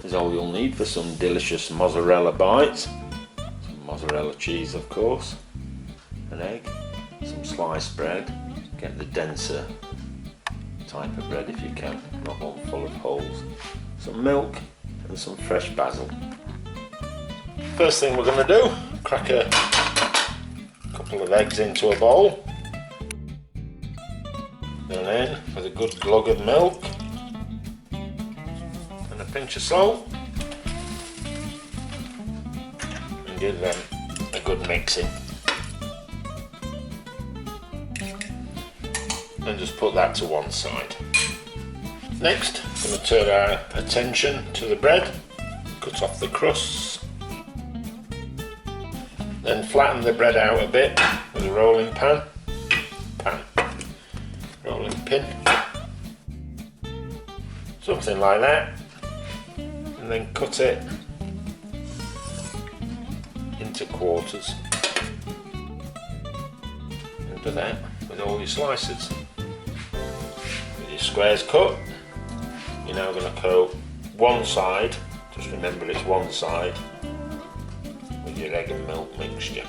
is all you'll need for some delicious mozzarella bites. Some mozzarella cheese, of course, an egg, some sliced bread. Get the denser type of bread if you can, not one full of holes. Some milk and some fresh basil. First thing we're going to do, crack a couple of eggs into a bowl. And then with a good glug of milk and a pinch of salt, and give them a good mixing. And just put that to one side. Next, I'm going to turn our attention to the bread, cut off the crusts, then flatten the bread out a bit with a rolling rolling pin, something like that, and then cut it into quarters, and do that with all your slices. With your squares cut, you're now going to coat one side, just remember it's one side, with your egg and milk mixture.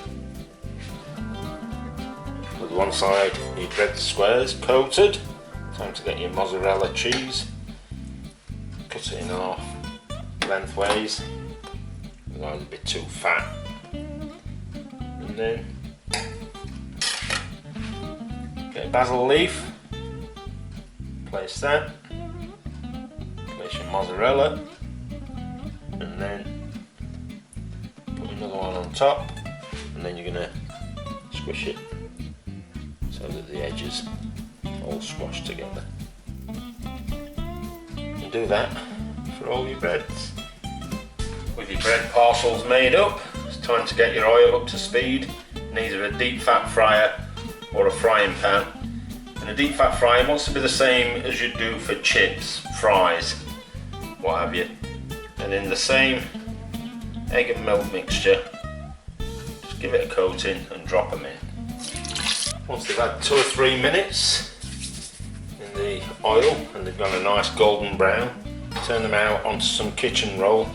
With one side your bread squares coated, time to get your mozzarella cheese, cut it in half lengthways, otherwise it'll be too fat. And then get a basil leaf, place that, place your mozzarella, and then put another one on top, and then you're going to squish it so that the edges all squash together. And do that for all your breads. With your bread parcels made up, it's time to get your oil up to speed in either a deep fat fryer or a frying pan. And a deep fat fryer wants to be the same as you do for chips, fries, what have you. And in the same egg and milk mixture, just give it a coating and drop them in. Once they've had 2 or 3 minutes in the oil and they've gone a nice golden brown, turn them out onto some kitchen roll